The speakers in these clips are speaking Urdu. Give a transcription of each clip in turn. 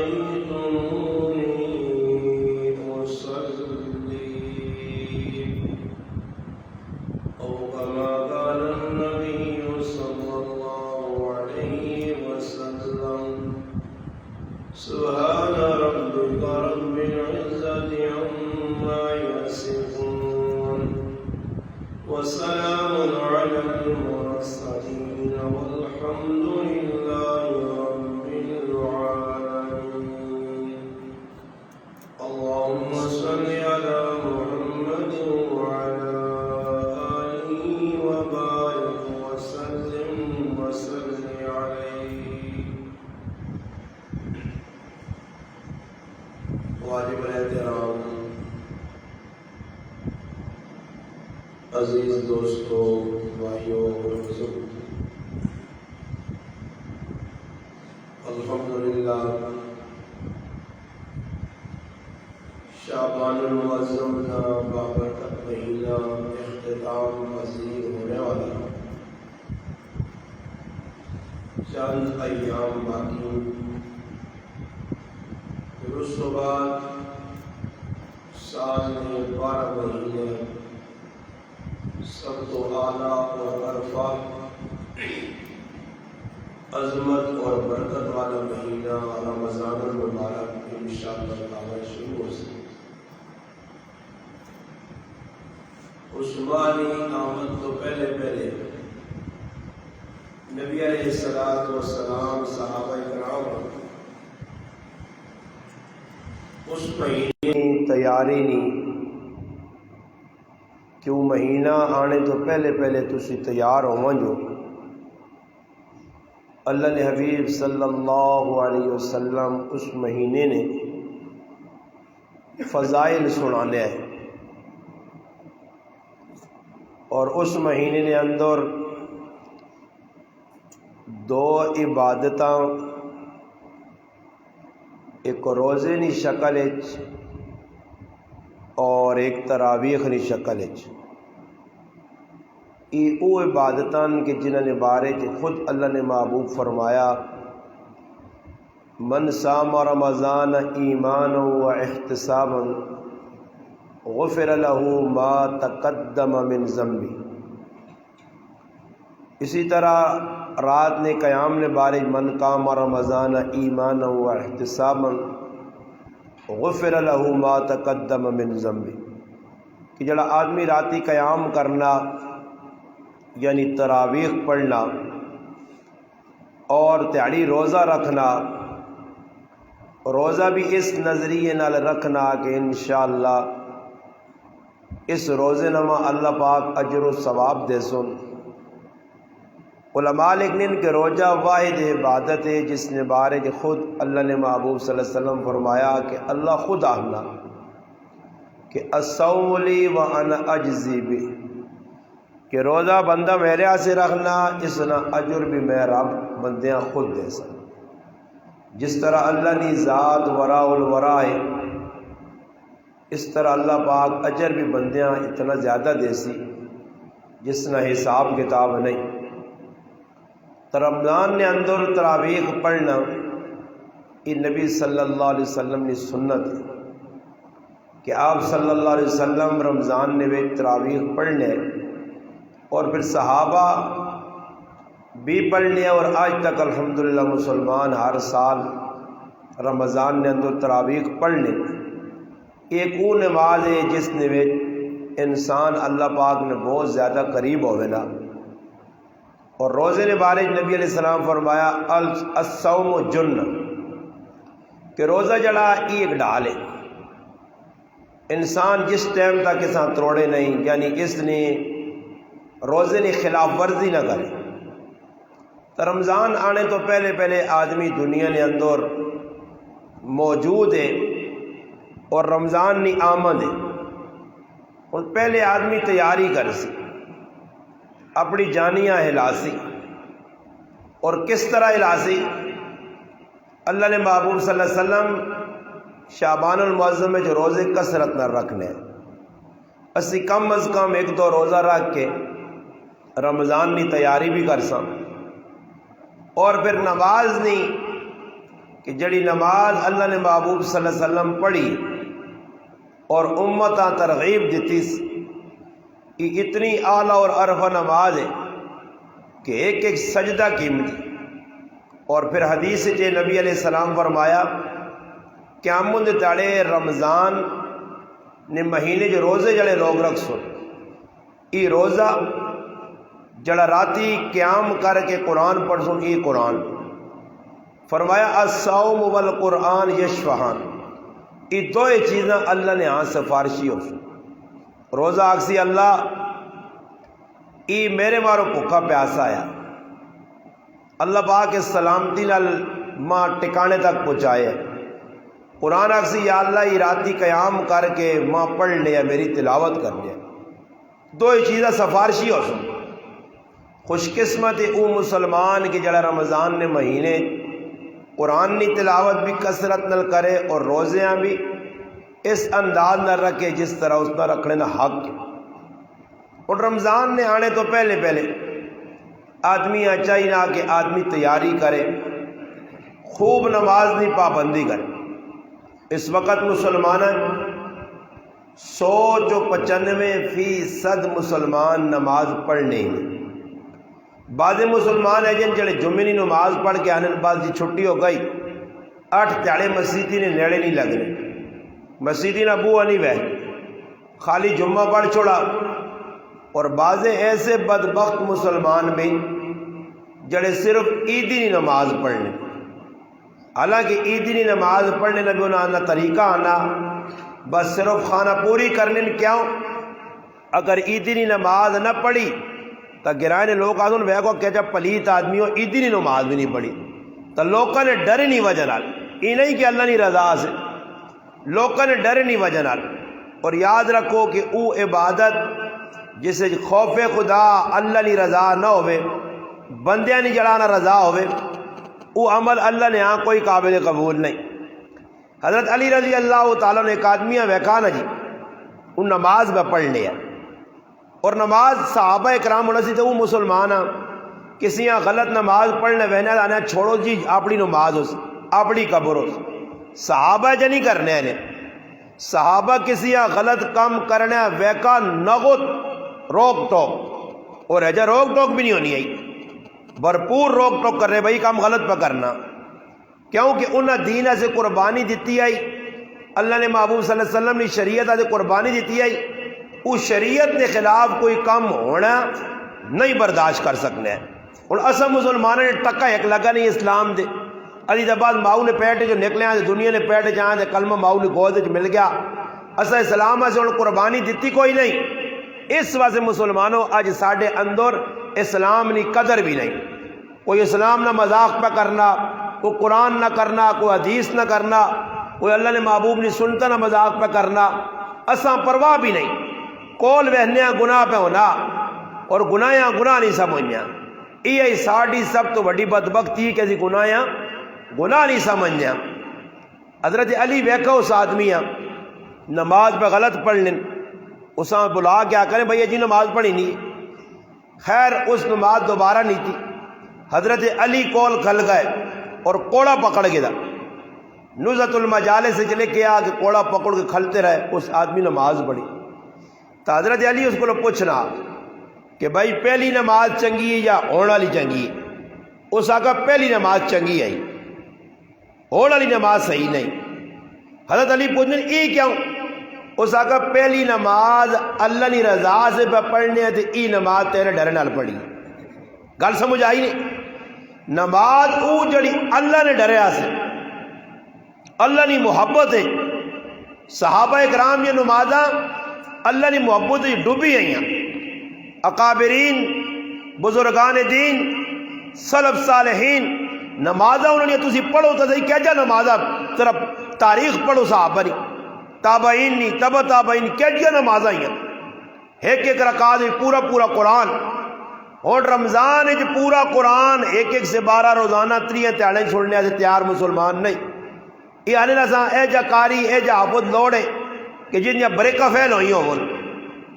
رأيتموني أصلي أو كما قال النبي صلى الله عليه وسلم سبحان ربك رب العزة عما يصفون وسلام على المرسلين والحمد لله رب العالمين. اللهم صل على محمد وعلى آله وبارك وسلم عليه. واجب الاحترام عزیز دوستوں، بھائیوں اور بزرگ، الحمدللہ شعبان المعظم کا بابرکت مہینہ اختتام پذیر ہونے والا چند ایام باقی، پھر اس کے بعد سال میں 12 مہینے سب تو اعلیٰ اور عرفہ عظمت اور برکت والا مہینہ رمضان المبارک انشاءاللہ تعالی شروع ہو سکے. عثمانی آمد تو پہلے نبی علیہ السلام صحابہ کرام اس مہینے کی تیاری نہیں کہ وہ مہینہ آنے تو پہلے تسی تیار ہو جو. اللہ نے حبیب صلی اللہ علیہ وسلم اس مہینے نے فضائل سنانے ہیں، اور اس مہینے نے اندر 2 عبادتاں، ایک روزے نی شکل اور ایک تراویح نی شکل او عبادتان کے جنہاں نے بارے خود اللہ نے محبوب فرمایا من صام رمضان ایمانا و احتسابا غفر له ما تقدم من ذنبی. اسی طرح رات نے قیام نے بارے من قام رمضان ایمانا و احتسابا غفر له ما تقدم من ذنبی، کہ جڑا آدمی راتی قیام کرنا یعنی تراویح پڑھنا اور تہاڑی روزہ رکھنا، روزہ بھی اس نظریے نال رکھنا کہ انشاءاللہ اس روزے نما اللہ پاک اجر و ثواب دے سن. علماء لکھنے کہ روزہ واحد عبادت ہے جس نے بارے خود اللہ نے محبوب صلی اللہ علیہ وسلم فرمایا کہ اللہ خود آہنا کہ الصوم لی وانا اجزی بہ، کہ روزہ بندہ میرے سے رکھنا اس نا اجر بھی میں رب بندیاں خود دے سا. جس طرح اللہ نے ذات وراء الورا ہے، اس طرح اللہ پاک اجر بھی بندیاں اتنا زیادہ دے سی جس نا حساب کتاب نہیں. رمضان نے اندر تراویح پڑھنا یہ نبی صلی اللہ علیہ وسلم نے سنت ہے کہ آپ صلی اللہ علیہ وسلم رمضان نے وہ تراویح پڑھنے اور پھر صحابہ بھی پڑھنے، اور آج تک الحمدللہ مسلمان ہر سال رمضان نے اندر تراویح پڑھنے. ایک وہ نماز ہے جس نے انسان اللہ پاک نے بہت زیادہ قریب ہوئے نا. اور روزے نے بارے نبی علیہ السلام فرمایا الصوم جنہ، کہ روزہ جڑا ایک ڈال ہے، انسان جس ٹائم تک اساں تروڑے نہیں، یعنی اس نے روزے نے خلاف ورزی نہ کرے. تو رمضان آنے تو پہلے آدمی دنیا نے اندر موجود ہے اور رمضان نے آمد ہے، اور پہلے آدمی تیاری کر سی، اپنی جانیاں ہلاسی. اور کس طرح ہلاسی؟ اللہ نے محبوب صلی اللہ علیہ وسلم شعبان المعظم میں جو روزے کثرت نہ رکھنے، اسی کم از کم 1-2 روزہ رکھ کے رمضان کی تیاری بھی کر سا، اور پھر نماز نہیں کہ جڑی نماز اللہ نے محبوب صلی اللہ علیہ وسلم پڑھی اور امتاں ترغیب دیتی یہ اتنی اعلیٰ اور عرفہ نماز ہے کہ ایک ایک سجدہ قیمتی. اور پھر حدیث جے نبی علیہ السلام فرمایا قیامت دے تاڑے رمضان نے مہینے جو روزے جڑے لوگ رکھ سن ای روزہ جڑا راتی قیام کر کے قرآن پڑھ سن ای قرآن فرمایا الصوم والقرآن یشفعان ای دو چیزاں اللہ نے ہاں سفارشی ہو سن. روزہ آکسی اللہ ای میرے مارو بھوکا پیاسا آیا اللہ پاک کے سلامتی نال ماں ٹکانے تک پہنچائے. قرآن آکسی یا اللہ ای راتی قیام کر کے ماں پڑھ لیا میری تلاوت کر لیا. دو چیزاں سفارشی ہو سن. خوش قسمت او مسلمان کی جڑا رمضان نے مہینے قرآن کی تلاوت بھی کثرت نل کرے اور روزیاں بھی اس انداز نہ رکھے جس طرح اس نہ رکھنے نہ حق. اور رمضان نے آنے تو پہلے آدمی چاہیے نہ کہ آدمی تیاری کرے خوب نماز کی پابندی کرے. اس وقت مسلمان 195% مسلمان نماز پڑھنے ہی. بعض مسلمان ہیں جڑے جمعے کی نماز پڑھ کے آنے بعد جی چھٹی ہو گئی 8 تیاڑے مسیدی نے نیڑے نہیں لگنے مسیدی نہ بوہ نہیں بہ خالی جمعہ پڑھ چھوڑا. اور بعض ایسے بدبخت مسلمان بھی جڑے صرف عیدی نماز پڑھنے حالانکہ عیدی نماز پڑھنے نہ بھی انہوں طریقہ آنا بس صرف خانہ پوری کرنے کیوں. اگر عیدی نماز نہ پڑھی تو گرائے لوگ آدھوں وہ کو کہ جب پلیت آدمی ہو عیدی نماز بھی نہیں پڑھی تو لوگوں نے ڈر نہیں وجہ نال یہ نہیں کہ اللہ نہیں رضا سے لوگوں نے ڈر نہیں وجہ نال. اور یاد رکھو کہ او عبادت جسے خوف خدا اللہ نہیں رضا نہ ہوئے بندیاں نہیں جڑانا رضا ہوئے او عمل اللہ نے ہاں کوئی قابل قبول نہیں. حضرت علی رضی اللہ تعالیٰ نے ایک آدمیاں ویکھا نا جی ان نماز میں پڑھ لیا اور نماز صحابہ اکرام ہونا سی تو وہ مسلمان ہاں کسی غلط نماز پڑھنے وہنے آنا چھوڑو جی اپنی نماز ہو اپنی قبر ہو. صحابہ جا نہیں کرنے ہیں صحابہ کسی غلط کام کرنے ویکا نغت روک ٹوک اور ایجا روک ٹوک بھی نہیں ہونی آئی بھرپور روک ٹوک کر رہے بھائی کام غلط پہ کرنا کیونکہ انہیں دین سے قربانی دیتی آئی اللہ نے محبوب صلی اللہ علیہ وسلم نے شریعت سے قربانی دیتی آئی اس شریعت کے خلاف کوئی کام ہونا نہیں برداشت کر سکنے. اور اصل مسلمانوں نے ٹکا ایک لگا نہیں اسلام دے علی دباد ماؤ نے پیٹ جو نکلے ہیں دنیا نے پیٹ جہاں دے کلمہ ماؤ نے گود مل گیا اصل اسلام سے انہوں قربانی دیتی کوئی نہیں. اس واسطے مسلمانوں آج ساڑھے اندر اسلام نی قدر بھی نہیں. کوئی اسلام نہ مذاق پہ کرنا کوئی قرآن نہ کرنا کوئی حدیث نہ کرنا کوئی اللہ نے محبوب نہیں سنتا نہ مذاق پہ کرنا اساں پرواہ بھی نہیں. کول وہنیا گناہ پہ ہونا اور گناہیاں گناہ نہیں سمجھنا یہ ساڑھی سب تو بڑی بدبختی کہ گناہیاں گناہ نہیں سمجھنا. حضرت علی ویکھو اس آدمیاں نماز پہ غلط پڑھ لیں اساں بلا کیا کریں بھئی جی نماز پڑھی نہیں. خیر اس نماز دوبارہ نہیں تھی حضرت علی کول کھل گئے اور کوڑا پکڑ گیا نزت المجالس سے چلے کیا کہ کوڑا پکڑ کے کھلتے رہے اس آدمی نماز پڑھی. تو حضرت علی اس کو پوچھنا کہ بھائی پہلی نماز چنگی ہے یا ہونے والی چنگی ہے. اس آگا پہلی نماز چنگی آئی ہونے والی نماز صحیح نہیں. حضرت علی پوچھنے یہ کیوں اس آگا پہلی نماز اللہ نے رضا سے پہ پڑھنے تو ای نماز تیرے ڈر نال پڑھی. گل سمجھ آئی نہیں. نماز او جڑی اللہ نے ڈریا سے اللہ نے محبت ہے صحابہ اکرام یہ نمازاں اللہ نے محبت ڈوبی آئی ہیں. اکابرین بزرگان دین سلف صالحین نمازاں انہوں نے تسی پڑھو تو صحیح کیا جا نمازاں صرف تاریخ پڑھو صحابہ نہیں تابعین نہیں تبع تابعین کیا جا نمازاں ہیں ایک ایک رکعت پورا پورا قرآن اور رمضان ہے پورا قرآن ایک ایک سے 12 روزانہ 3 تیاڑیں چھوڑنے سے تیار مسلمان نہیں. یہ آنے لساں اے جا کاری اے جا حافظ لوڑے کہ جن یا بریکہ فیل ہوئی ہوں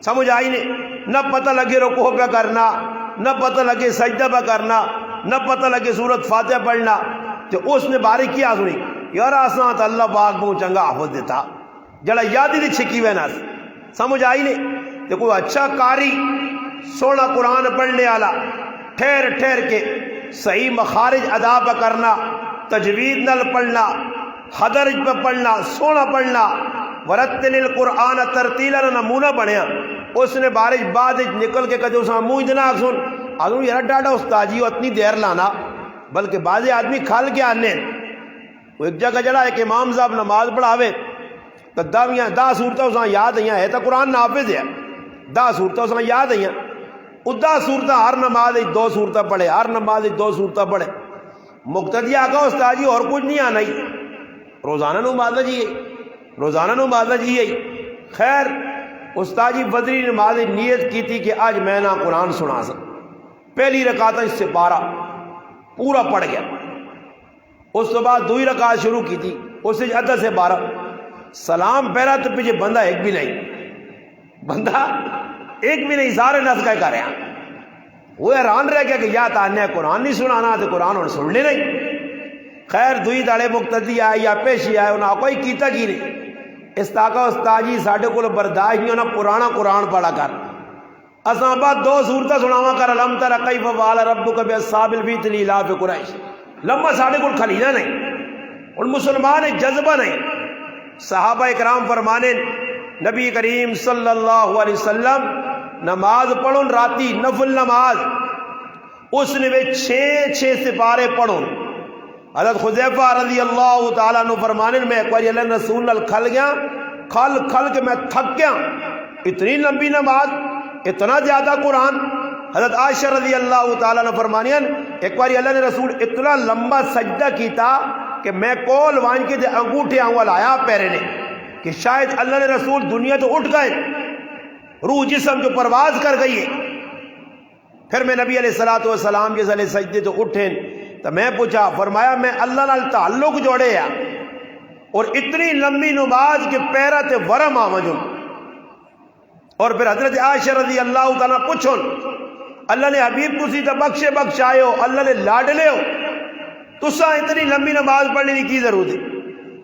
سمجھ آئی نہیں. نہ پتہ لگے رکوع پہ کرنا نہ پتہ لگے سجدہ پہ کرنا نہ پتہ لگے سورت فاتحہ پڑھنا تو اس نے باری کیا سنی یار آسان تو اللہ پاک کو چنگا حافظ دیتا جڑا یادی دی چھکی ہوئے نا سمجھ آئی نہیں تو کوئی اچھا قاری سونا قرآن پڑھنے والا ٹھہر ٹھہر کے صحیح مخارج ادا پہ کرنا تجوید نل پڑھنا حدرج پہ پڑھنا سونا پڑھنا ورتل القرآن ترتیلا نمونہ بنیا اس نے بارش بعد نکل کے کہتے اسے منہ اتنا سن آدھوں یار ڈاڈا استاجی ہو اتنی دیر لانا بلکہ بعض آدمی کھال کے آنے وہ ایک جگہ جڑا ایک امام صاحب نماز پڑھاوے تو دا صورتیں اسے یاد آئیاں ہے تو قرآن نافذ ہے دا صورتیں اسے یاد آئیاں ادا صورتیں ہر نماز 2 صورتیں پڑھے ہر نماز 2 صورتیں پڑھے مقتدی آگا استاجی اور کچھ نہیں آنا ہی روزانہ نماز جی روزانہ نماز جی خیر استاجی بدری نماز نیت کی تھی کہ آج میں نہ قرآن سنا سک پہلی رکعت اس سے 12 پورا پڑھ گیا اس کے بعد 2 رکعت شروع کی تھی اس سے عدد سے 12 سلام پہلا تو پیچھے بندہ ایک بھی نہیں بندہ ایک بھی نہیں سارے نس کا کر رہے ہیں وہ حیران رہ گیا کہ یا تانے قرآن نہیں سنانا تو قرآن اور سننے نہیں خیر 2 داڑے مقتدی آئے یا پیشی آئے انہوں کوئی کیتا کی نہیں استاقہ استاجی ساڑھے کو برداشت نہیں ہونا پرانا قرآن پڑھا کر اساں بعد 2 صورتیں سناوا کر علم تر کیف فعل ربک باصحاب الفیل الاف قریش لمبا ساڑھے کو کھلینا نہیں اور مسلمان جذبہ نہیں صحابہ اکرام فرمانے نبی کریم صلی اللہ علیہ وسلم نماز پڑھن راتی نفل نماز اس نے 6 سپارے پڑھن حضرت حذیفہ رضی اللہ تعالیٰ عنہ فرمانے میں ایک بار اللہ رسول نال کھل گیا کھل کے میں تھک گیا اتنی لمبی نماز اتنا زیادہ قرآن حضرت عائشہ رضی اللہ تعالیٰ عنہ فرمانے ایک بار اللہ نے رسول اتنا لمبا سجدہ کیتا کہ میں کول وان کے دے انگوٹھے آنگوال آیا پیرے نے کہ شاید اللہ نے رسول دنیا تو اٹھ گئے روح جسم جو پرواز کر گئی ہے پھر میں نبی علیہ السلام کے صلی سجدے تو اٹھیں تو میں پوچھا فرمایا میں اللہ نال تعلق جوڑے یا اور اتنی لمبی نماز کے پیرا تے ورم آمجن اور پھر حضرت عائشہ رضی اللہ تعالیٰ پوچھو اللہ نے حبیب تسی تو بخش آئے ہو اللہ نے لاڈ لے ہو تسا اتنی لمبی نماز پڑھنے کی ضرورت ہے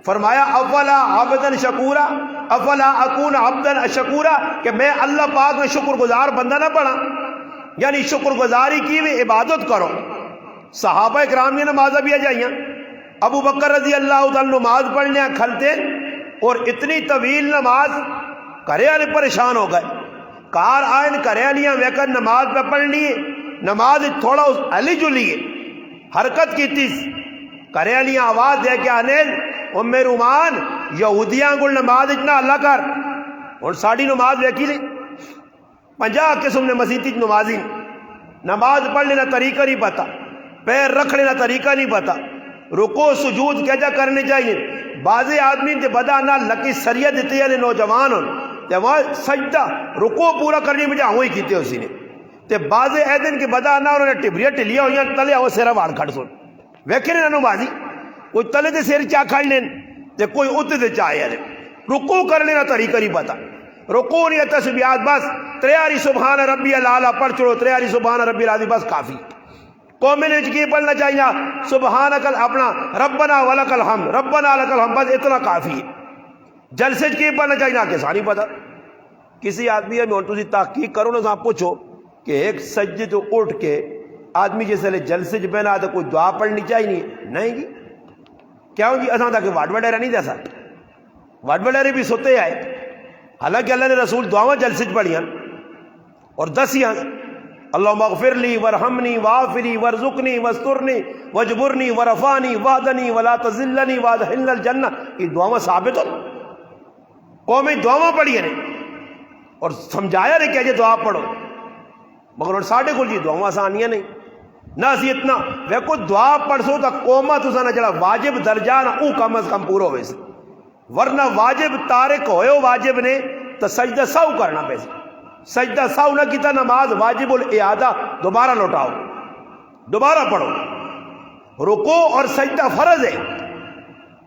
فرمایا افلا عبدن شکورا افلا اکون عبدن شکورا کہ میں اللہ پاک میں شکر گزار بندہ نہ پڑھا یعنی شکر گزاری کی ہوئی عبادت کرو صحابہ اکرام نے نمازیں بھی آ جائیں ابو بکر رضی اللہ تعالیٰ نماز پڑھنے کھلتے اور اتنی طویل نماز کرے والے پریشان ہو گئے کار آئین کرے والیاں ویکر نماز پہ پڑھنی ہے نماز تھوڑا اس علی جلی ہے حرکت کی تیس کرے والیاں آواز دے کے آنے ام رومان یہودیاں گل نماز اتنا اللہ کر اور ساڑھی نماز ویکی لیں 50 قسم نے مسیحی نمازی نماز پڑھ لینا طریقہ نہیں پتا پیر رکھ لینا طریقہ نہیں پتا رکو سجود کیا جا کرنے چاہیے بعض آدمی تے بدا نہ لکی سریعت دیتے ہیں نوجوان تے وہ سجدہ رکو پورا کرنے میں جا ہوئی کیتے اسی نے تے بعض ایدن کے بدا نہ انہوں نے ٹبریاں ٹلیاں ہوئی تلے وہ سیرہ وار کھڑ سن ویکھے نے نمازی کوئی تلے تے سیر چاہ کھڑ لین تے کوئی اتے تے چاہے رکو کر لینا طریقہ نہیں پتا رکو نہیں تسبیحات بس 3 سبحان ربی العالی پڑھ چھوڑو 3 سبحان ربی العالی بس کافی قومیں نے کی پڑھنا چاہیے سبحانک اپنا ربنا ولک الحمد ربنا لک الحمد بس اتنا کافی ہے جلسے کی پڑھنا چاہیے کہ ساری پتہ کسی آدمی میں تسی تحقیق کرو نا پوچھو کہ ایک سجدے تو اٹھ کے آدمی جیسے جلسے بہنا تو کوئی دعا پڑھنی چاہیے نہیں جی کیوں جی اصل تک واڈ وڈیرا نہیں دسا واڈ وڈیرے بھی سوتے آئے حالانکہ اللہ نے رسول دعاواں جلسے پڑھیاں اور دسیاں اللہم اغفر لی ورحمنی وعافنی ورزقنی واسترنی وجبرنی ورفانی وعدنی ولا تذلنی وادخلنی الجنہ یہ دعاواں ثابت ہو قومی دعاواں پڑھی نے اور سمجھایا نے کہ یہ دعا پڑھو مگر اور ساڑھے کو یہ دعاواں آسانیاں نہیں نہ اسی اتنا ویکو دعا پڑھ سو تو قومہ تو سانا جڑا واجب درجہ نہ او کم از کم پورا ہوئے سے ورنہ واجب تارک ہوئے ہو واجب نے تو سجدہ ساو کرنا پیسے سجدہ ساو نہ کیتا نماز واجب الاعادہ دوبارہ لوٹاؤ دوبارہ پڑھو رکوع اور سجدہ فرض ہے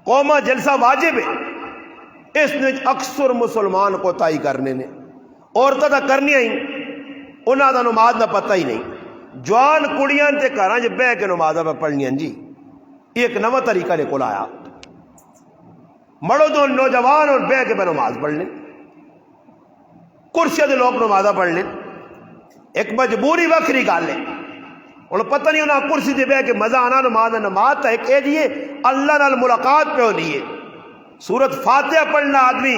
قومہ جلسہ واجب ہے اس نے اکثر مسلمان کو تائی کرنے نے عورتیں تو کرنی ہی انہاں دا نماز نہ پتہ ہی نہیں جوان کڑیاں تے گھراں وچ بیٹھ کے نمازاں پہ پڑھنیاں جی ایک نواں طریقہ لے کو آیا، مرد اور نوجوان اور بہ کے نماز پڑھ لیں، کرسی دے لوگ نمازہ پڑھ لیں، ایک مجبوری وکری گل ہے، اور پتہ نہیں انہاں کرسی دے بہ کے مزہ آنا نماز تا ایک ایجیے اللہ نال ملاقات پہ ہونی ہے۔ سورت فاتحہ پڑھنا آدمی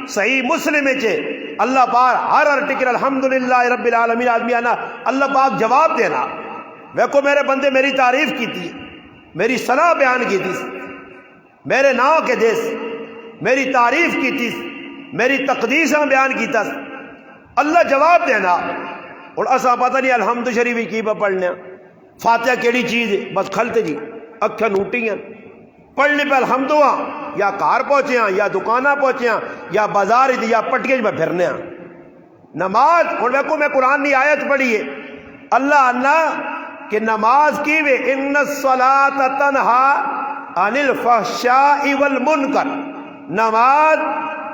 صحیح مسلم چے اللہ پاک ہر ٹکر الحمدللہ رب العالمین آدمی آنا اللہ پاک جواب دینا، ویکو میرے بندے میری تعریف کی تھی، میری صلاح بیان کی تھی، میرے نام کے دیس میری تعریف کی تھی، میری تقدیساں بیان کیتا، اللہ جواب دینا۔ اور اسا پتہ نہیں الحمد شریف کی پہ پڑھنے، فاتحہ کیڑی چیز ہے، بس کھلتے جی اکھاں نوٹیاں پڑھنے پہ الحمد ہوا، یا کار پہنچے ہیں یا دکانہ پہنچے ہیں یا بازار یا پٹکے میں پھرنے ہیں نماز۔ اور ویکو میں قرآن کی آیت پڑھی ہے، اللہ اللہ کہ نماز کی وے ان الصلاۃ تنہا عن الفحشاء والمنکر، نماز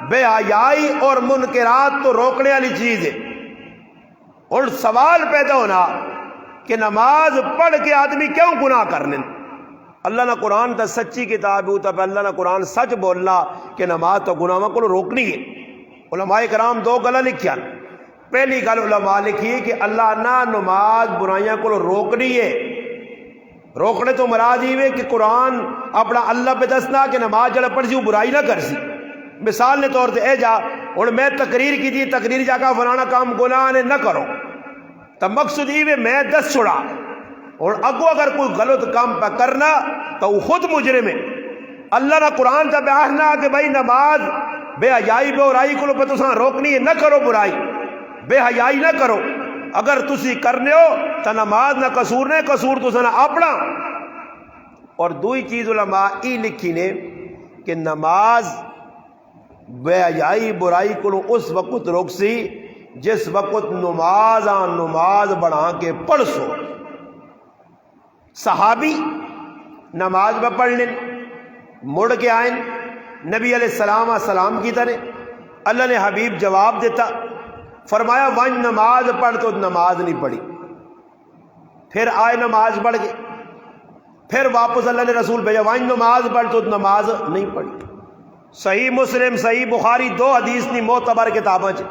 بے حیائی اور منکرات تو روکنے والی چیز ہے۔ اور سوال پیدا ہونا کہ نماز پڑھ کے آدمی کیوں گناہ کرنے؟ اللہ نے قرآن تا سچی کتاب ہوتا پہ اللہ نے قرآن سچ بولنا کہ نماز تو گناہوں کو روکنی ہے۔ علماء کرام دو گلا لکھیا، پہلی گل علماء لکھی کہ اللہ نے نماز برائیاں کو روکنی ہے، روکنے تو مراد یہ ہے کہ قرآن اپنا اللہ پہ دسنا کہ نماز جڑا پڑھ سی وہ برائی نہ کر سی۔ مثال نے طور تے اے جا اور میں تقریر کی تھی، تقریر جا کے فلانا کام گناہ نے نہ کرو، تو مقصد یہ ہے میں دس چھڑا، اور اگو اگر کوئی غلط کام پہ کرنا تو وہ خود مجرم ہے۔ اللہ نے قرآن تا بیاہنا کہ بھائی نماز بے حیائی بے برائی کو پہ تساں روکنی ہے، نہ کرو برائی، بے حیائی نہ کرو، اگر تسی کرنے ہو تو نماز نہ قصور نے، قصور تساں اپنا۔ اور دوئی چیز علماء ای لکھی نے کہ نماز بے حیائی برائی کو اس وقت روک سی جس وقت نماز بڑھا کے پڑھ سو۔ صحابی نماز میں پڑھ لیں، مڑ کے آئیں، نبی علیہ السلام کی طرح اللہ نے حبیب جواب دیتا، فرمایا ون نماز پڑھ تو نماز نہیں پڑھی، پھر آئے نماز پڑھ گئے، پھر واپس اللہ نے رسول بھیجا ون نماز پڑھ تو نماز نہیں پڑھی۔ صحیح مسلم صحیح بخاری دو حدیث نہیں معتبر کتاباں چ،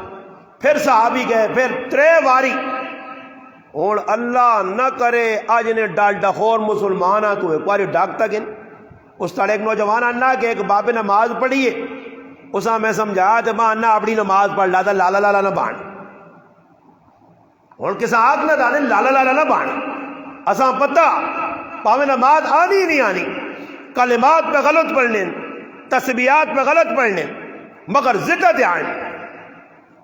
پھر صحابی گئے، پھر ترے واری، اور اللہ نہ کرے آج نے ڈالڈا خور مسلمان تو ایک باری ڈاکتا گن اس طرح ایک نوجوان انا کہ ایک باب نماز پڑھیے، اسا میں سمجھایا تو ماں انا اپنی نماز پڑھ لاتا لالا لالا نہ بان، اور کسا آگ نہ دانے لالا لالا نہ بان، اسا پتہ پاوے نماز آنی نہیں آنی، کلمات پہ غلط پڑھنے، تسبیحات پہ غلط پڑھنے، مگر زدت آئیں۔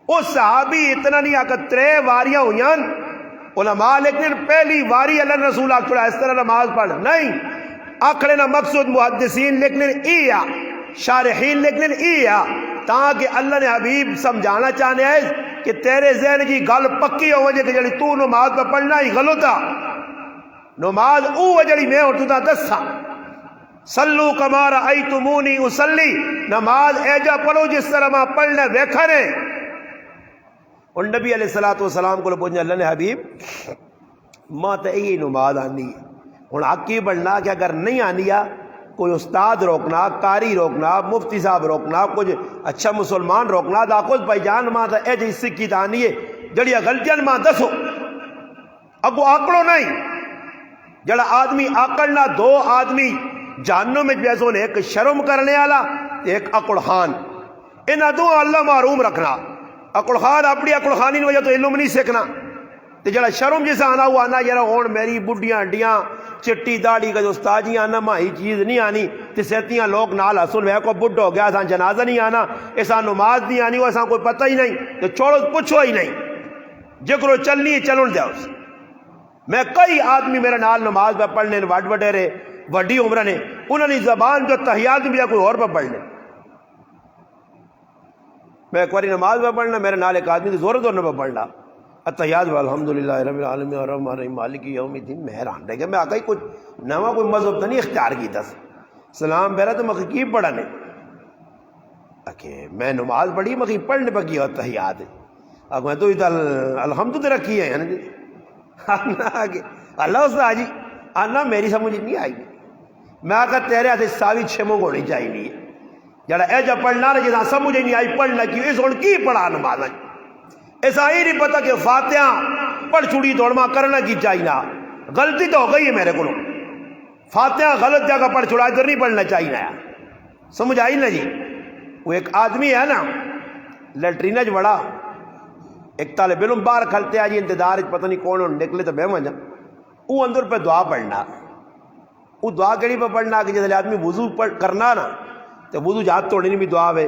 اس صحابی اتنا نہیں آکا ترے واریاں ہویاں، علماء لیکن پہلی واری اللہ رسول آکھڑا اس طرح نماز پڑھ نہیں، آکھڑے نہ مقصود محدثین لیکن ایا شارحین لیکن ایا تاکہ اللہ نے حبیب سمجھانا چاہنے ہے کہ تیرے ذہن کی گل پکی ہو وجہ کہ جڑی تو نماز پہ پڑھنا ہی غلط ہے، نماز او وجڑی میں اور تو دسا صلو کما رأیتمونی اصلی، نماز ایجا پڑھو جس طرح میں پڑھنے ویکھا نے۔ اور نبی علیہ السلام کو پوچھنا اللہ نے حبیب ماں تو یہی نماز آنی ہے، ہوں حقی بڑھنا کہ اگر نہیں آنی ہے کوئی استاد روکنا، قاری روکنا، مفتی صاحب روکنا، کچھ اچھا مسلمان روکنا، دا کچھ بھائی جان ماں تو اے جی سکھی دانی ہے جڑی غلطیاں ماں دسو، اگو آکڑو نہیں، جڑا آدمی آکڑنا دو آدمی جہنم میں پیسوں نے، ایک شرم کرنے والا ایک اکڑ خان، انہاں دو اللہ معروم رکھنا، اکڑ خان اپنی اکڑ خانی وجہ تو علم نہیں سیکھنا، تے جڑا شرم جیسا آنا ہوا آنا یار ہون میری بڈیاں ہڈیاں چٹی داڑھی کا جو استاجیاں آنا ماہی چیز نہیں آنی تے سیتیاں لوگ نال حسن وے کو بڈ ہو گیا اساں جنازہ نہیں آنا، ایسا نماز نہیں آنی، وہ ایسا کوئی پتہ ہی نہیں، تو چھوڑو پوچھو ہی نہیں، جکرو چلنی ہے چلن جاؤ۔ میں کئی آدمی میرے نال نماز پہ پڑھنے وڈ وڈیرے وڈی عمر نے، انہوں نے زبان جو تحیات بھی کوئی اور پہ پڑھنے، میں ایک باری نماز پہ پڑھنا میرے نال ایک آدمی زور زور پہ پڑھنا التحیات الحمدللہ رب العالمین الرحمن الرحیم مالک یوم الدین، میں حیران رہ گیا، میں آگئی کچھ نواں کوئی مذہب تو نہیں اختیار کی تھا، سلام پہلا تو مکھی کی پڑھا نے کہ میں نماز پڑھی مکھی پڑھنے پہ کیا تحیات، اب میں تو الحمد تو رکھی ہے اللہ اس نے آجی آنا میری سمجھ نہیں آئی، میں آخر تیرے ہاتھ ساوی چھمک ہونی چاہیے جڑا اے جا پڑھنا رہا جیسا سمجھ نہیں آئی پڑھنا کیوں اس ہوں کی پڑھا نماز ایسا ہی نہیں پتا کہ فاتحہ پڑھ چھوڑی دوڑما کرنا کی چاہیے غلطی تو ہو گئی ہے میرے کو فاتحہ غلط جگہ پڑھ چھوڑا ادھر نہیں پڑھنا چاہیے سمجھ آئی نا جی وہ ایک آدمی ہے نا لیٹرینہ جو بڑا ایک طالب علم باہر کھلتے آجی انتظار پتہ نہیں کون نکلے تو بے مجھا وہ اندر پہ دعا پڑھنا وہ دعا کیڑی پہ پڑھنا کہ جیسے آدمی وضو کرنا نا تو وضو ہاتھ توڑنے بھی دعا ہے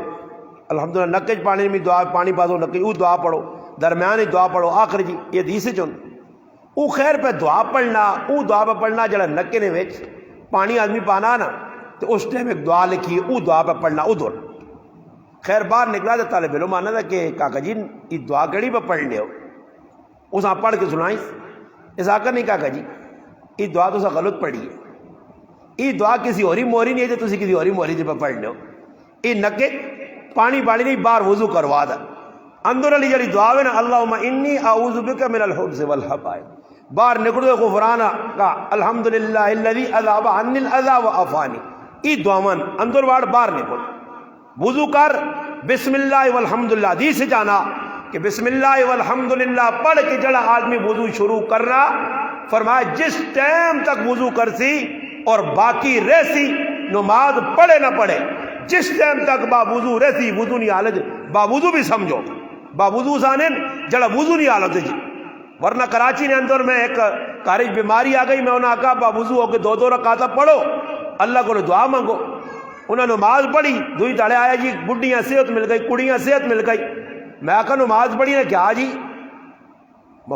الحمدللہ نکج پانی بھی دعا پانی پاسو نکج وہ دعا پڑھو درمیانی دعا پڑھو آخر جی یہ حدیث چون وہ خیر پہ دعا پڑھنا وہ دعا پہ پڑھنا جڑا نکے نے وچ پانی آدمی پانا نا تو اس ٹائم ایک دعا لکھی ہے وہ دعا پہ پڑھنا ادھر خیر باہر نکلا تو طالب علم آنا تھا کہ کاکا جی یہ دعا کیڑی پہ پڑھنے ہو اس آپ پڑھ کے سنائی اس آکر نہیں کاکا جی یہ دعا تو سا غلط پڑھی ہے یہ دعا کسی ہوری موری نہیں ہے تو تسی کسی ہوری موری جی پہ پڑھنے ہو یہ نکے پانی پانی نہیں باہر وضو کروا دا اندر علی جڑی دعا ہے نا اللہم انی اعوذ بک من الحبس والحبائل باہر نکل دو غفرانہ کا الحمدللہ الذی اذهب عنی الاذى وعافانی یہ دعا من اندر باہر نکل وضو کر بسم اللہ والحمدللہ حدیث سے جانا کہ بسم اللہ والحمدللہ پڑھ کے جڑا آدمی وضو شروع کرنا فرمایا جس ٹائم تک وضو کرسی اور باقی رہسی نماز پڑھے نہ پڑھے جس ٹائم تک با وضو رہسی وضو نہیں حالت با وضو بھی سمجھو با وضو سانن جڑا وضو نہیں حالت جی ورنہ کراچی نے اندر میں ایک کارج بیماری آ گئی میں انہوں نے کہا با وضو ہو کے 2 رکعتاں پڑھو اللہ کو دعا مانگو انہوں نے نماز پڑھی دوئی تاڑے آیا جی بڈیاں صحت مل گئی کڑیاں صحت مل گئی میں آکا نماز پڑھی ہے کیا جی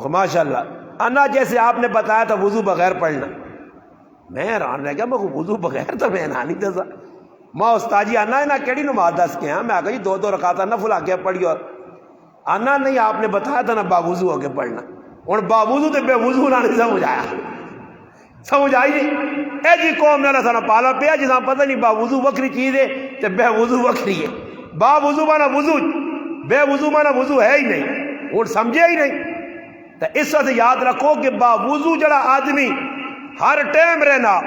ماشاء اللہ انا جیسے آپ نے بتایا تھا وضو بغیر پڑھنا میں حیران رہ گیا میں وضو بغیر تو میں نہ نہیں دسا ماں استاجی آنا ہے نا کیڑی نماز دس کے ہیں میں آکا جی 2 رکعتاں نفل آ کے پڑھی اور آنا نہیں آپ نے بتایا تھا نا باوضو ہو کے پڑھنا اور باوضو تو بے وضو نہ نہیں سمجھ آیا سمجھ آئی نہیں اے جی قوم نے سارا پالا پیا جساں پتہ نہیں با وضو وکری چیز ہے تے بے وضو وکری ہے با وضو مانا وضو بے وضو مانا وضو ہے ہی نہیں اور سمجھے ہی نہیں تو اس وقت یاد رکھو کہ با وضو جڑا آدمی ہر ٹائم رہنا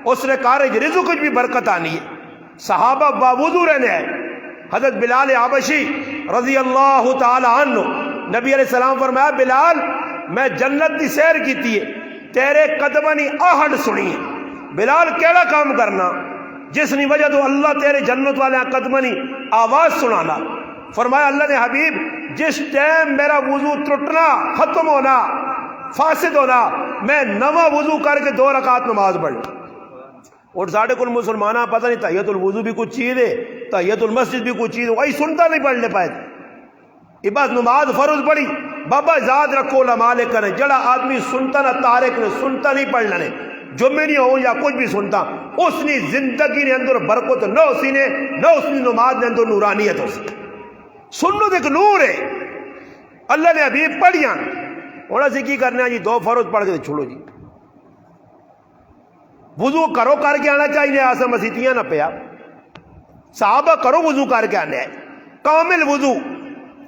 اس نے کارج رزق کچھ بھی برکت آنی ہے صحابہ با وضو رہنے ہیں حضرت بلال حبشی رضی اللہ تعالی عنہ نبی علیہ السلام فرمایا بلال میں جنت دی سیر کیتی ہے تیرے قدمانی آہٹ سنی ہے بلال کیڑا کام کرنا جس نے وجہ تو اللہ تیرے جنت والے قدمانی آواز سنانا فرمایا اللہ نے حبیب جس ٹائم میرا وضو ٹوٹنا ختم ہونا فاسد ہونا میں نواں وضو کر کے 2 رکعت نماز پڑھ اور ساڑھے کل مسلمانہ پتہ نہیں تحیت الوضو بھی کچھ چیز ہے تحیت المسجد بھی کچھ چیز ہے وہی سنتا نہیں پڑھنے پائے یہ بات نماز فرض پڑھی بابا یاد رکھو علماء لے کر جڑا آدمی سنتا نہ تارک نے سنتا نہیں پڑھنا نے جمعے نہیں ہو یا کچھ بھی سنتا اس نے زندگی نے اندر برکت نہ اسی نے نہ اس نے نماز نے اندر نورانیت ہو سی سنو ایک نور ہے اللہ نے ابھی پڑھیاں ہونا سی کی کرنا جی 2 فرض پڑھ کے چھوڑو جی وضو کرو کر کے آنا چاہیے آسا مسیتیاں نہ پیا صحابہ کرو وضو کر کے آنے کامل وضو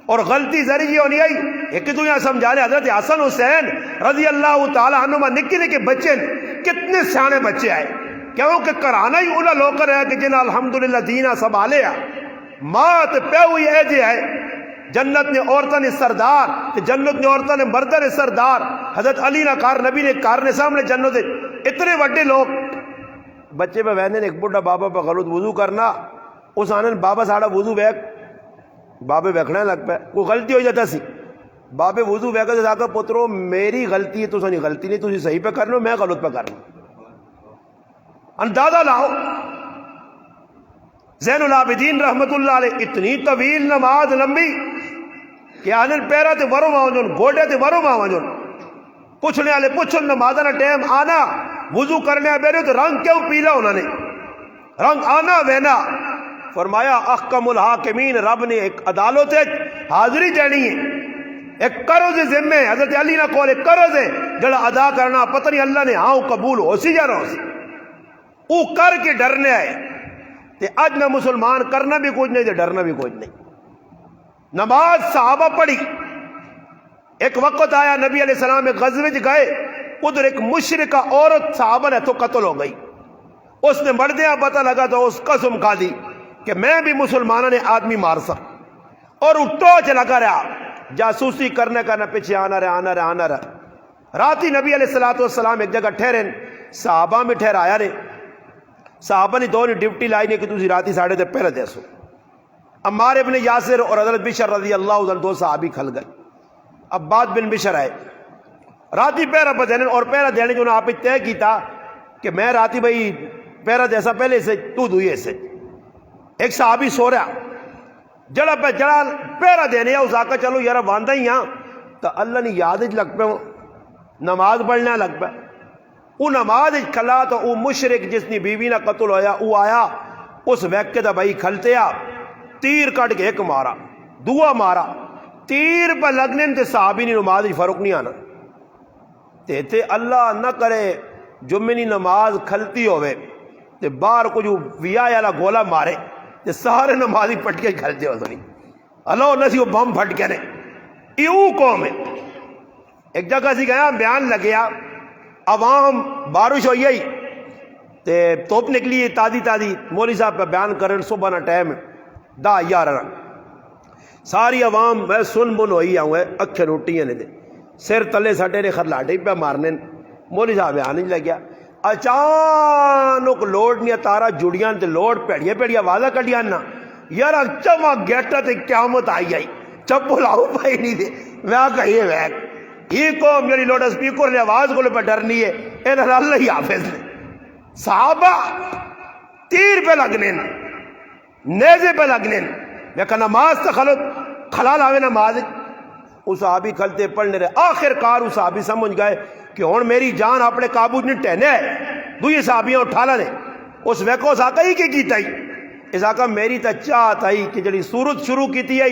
اور غلطی ذریعے ہونی آئی ایک تو یہاں سمجھانے حضرت حسن حسین رضی اللہ تعالی عنہ نکے نکے بچے کتنے سیانے بچے آئے کیونکہ کرانا ہی انہا لوگ کر رہا ہے کہ جنہا الحمدللہ دینہ سب آلے مات پہ ہوئی ہے جی ہے جنت نے عورتوں نے سردار جنت نے عورتوں نے مردہ نے سردار حضرت علی نے کار نبی نے کار نے سامنے جنت اتنے وڈے لوگ بچے پہ ویندے نے ایک بڑا بابا پہ غلط وضو کرنا اس آنن بابا ساڑا وضو بیک بابے بیکھنا لگ پہ کوئی غلطی ہو جاتا سی بابے وضو بیکھا سے ساکا پترو میری غلطی ہے تو سنی غلطی نہیں تو صحیح پہ کرنا میں غلط پہ کرنا اندازہ لاؤ زین العابدین رحمت اللہ علیہ اتنی طویل نماز لمبی کہ آنن پیرا تے ورو ماں گوڑے تے ورو ماں پوچھنے والے پوچھن نماز نہ ٹائم آنا وضو کرنے بیرے تو رنگ کیوں پیلا انہوں نے رنگ آنا وینا فرمایا احکم الحاکمین رب نے ایک عدالت حاضری دینی ہے ایک قرض ذمہ حضرت علی نہ کول ایک قرض ہے جڑا ادا کرنا پتہ نہیں اللہ نے ہاں قبول ہو سی یا نہ ہو سی او کر کے ڈرنے آئے تے اج نہ مسلمان کرنا بھی کچھ نہیں تے ڈرنا بھی کچھ نہیں نماز صحابہ پڑھی ایک وقت آیا نبی علیہ السلام ایک غزوے گئے ادھر ایک مشرکہ عورت صحابہ نے تو قتل ہو گئی اس نے مردیاں پتہ لگا تو اس قسم کھا دی کہ میں بھی مسلمانوں نے آدمی مار سک، اور ٹوچ لگا رہا، جاسوسی کرنے کا نہ پیچھے آنا رہا۔ راتی نبی علیہ الصلوۃ والسلام ایک جگہ ٹھہرے، صحابہ میں ٹھہرایا نے، صحابہ نے دونوں ڈیوٹی لائی نے کہ تسی راتی 3:30 پہلے دے سو۔ عمار ابن یاسر اور حضرت بشر رضی اللہ عنہ 2 صحابی کھل گئے۔ عباد بن بشر آئے، راتی پہرا پہ دینے، اور پہرا دینے جو آپ طے کیتا کہ میں راتی بھائی پہرا دیسا پہلے سے تو دوئے سے۔ ایک صحابی سو رہا، جڑا پہ جڑا پہرا دینے اس آقا چلو یار واندہ ہی ہاں تو اللہ نے یاد لگ پہ نماز پڑھنے لگ پہ۔ وہ نماز کھلا تو وہ مشرک جس نے بیوی نہ قتل ہویا وہ آیا، اس وقت دا بھائی کھلتے آ تیر کٹ کے ایک مارا، دعا مارا، تیر پہ لگنے تے صحابی نے نماز فرق نہیں آنا تے اللہ نہ کرے جمعے نماز کھلتی ہوئے تے باہر کچھ ویا والا گولا مارے تے سارے نمازی پٹ کے کھلتے ہو سنی اللہ نسی وہ بم پھٹ کے نے۔ ایو قوم ہے۔ ایک جگہ سی گیا بیان لگیا، عوام بارش ہوئی ہے تے توپ نکلی تازی، مولوی صاحب پہ بیان کرن صبح نہ ٹائم 10-11 ساری عوام میں سن بن ہوئی آؤں ہے، اکھے روٹیاں نے دے سر تلے سٹے نے خرلاٹے پہ مارنے۔ مولوی صاحب بیان نہیں لگیا، اچانک لوڈ نہیں تارا جڑیاں تے لوڈ پیڑیا آوازاں کڈیاں نا یار چما گیٹا تے قیامت آئی چپل آؤ پائی نہیں دے میں کہیے ویک یہ قوم میری لوڈ اسپیکر نے آواز کو پہ ڈرنی ہے انہوں نے اللہ ہی حافظ نے۔ صحابہ تیر پہ لگنے نیزے پہ لگنے میں کہ نماز تو خلال آوے نماز اس صحابی کھلتے پڑھنے رہے۔ آخر کار اس صحابی سمجھ گئے کہ ہون میری جان اپنے قابو نہیں ٹہنے ہے، دوئی صحابیاں اٹھا لے اس ویکو اس آقا ہی کی کیتا ہی اس آقا میری تا چاہت آئی کہ جڑی صورت شروع کیتی ہے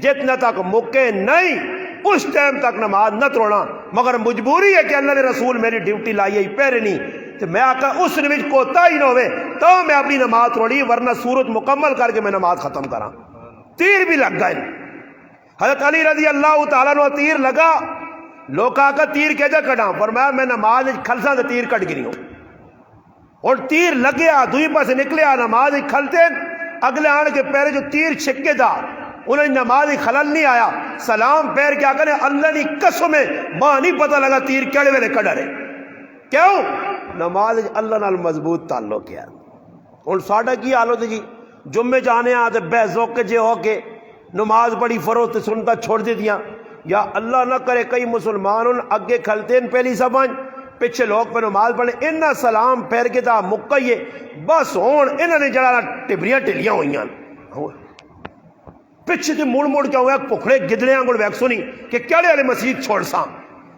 جتنا تک مکے نہیں اس ٹائم تک نماز نہ توڑنا، مگر مجبوری ہے کہ اللہ نے رسول میری ڈیوٹی لائی ہے پہرے نہیں تو میں آقا اس نے کوتا ہی نہ ہوئے تو میں اپنی نماز توڑی، ورنہ صورت مکمل کر کے میں نماز ختم کراں۔ تیر بھی لگ گئے، حضرت علی رضی اللہ تعالیٰ نے تیر لگا، لوگ آقا تیر کیجا کٹاں، فرمایا میں نماز کھلساں تو تیر کٹ گری ہوں، اور تیر لگیا دوئی پاس نکلیا نماز کھلتے اگلے آن کے پہرے جو تیر چھکے دا انہیں نماز خلل نہیں آیا، سلام پیر کیا کرے اللہ نے قسم ہے ماں نہیں پتہ لگا تیر کیڑے ویلے کڑا رہے، کیوں نماز اللہ نال مضبوط تعلق کیا۔ اور ساڑھا کی حالت جی جمعے جانے آتے بے ذوق جے ہو کے نماز بڑی فروت سنتا چھوڑ دے دیا، یا اللہ نہ کرے کئی مسلمان اگے کھلتے ہیں پہلی سمجھ پیچھے لوگ پہ نماز پڑھنے انہاں سلام پھیر کے تا مکئیے بس ہون انہاں نے جڑا ٹبریاں ٹلیاں ہوئیاں پیچھے تے مڑ کے ہوئے پکھڑے گدڑیاں گڑ ویک سنی کہ کیڑے والے مسجد چھوڑ ساں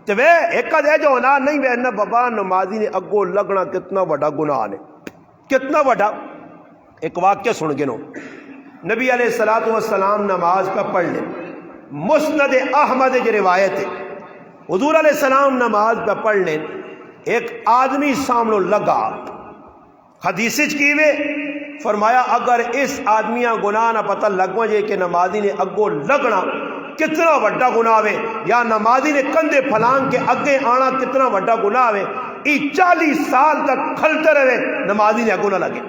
تے وے ایک دے جو ہونا نہیں وے نہ بابا نمازی نے اگو لگنا کتنا بڑا گناہ نے کتنا بڑا۔ ایک واقعہ سن کے نو نبی علیہ الصلوۃ والسلام نماز پہ پڑھ لے، مسند احمد کی روایت ہے حضور علیہ السلام نماز پہ پڑھ لیں، ایک آدمی سامنے لگا حدیث کیوے فرمایا اگر اس آدمیاں گناہ نہ پتہ لگوا جے کہ نمازی نے اگو لگنا کتنا وڈا گناہ ہے، یا نمازی نے کندھے پھلانگ کے اگے آنا کتنا وڈا گناہ ہے، ای 40 سال تک کھلتے رہے نمازی نے اگو نہ لگے۔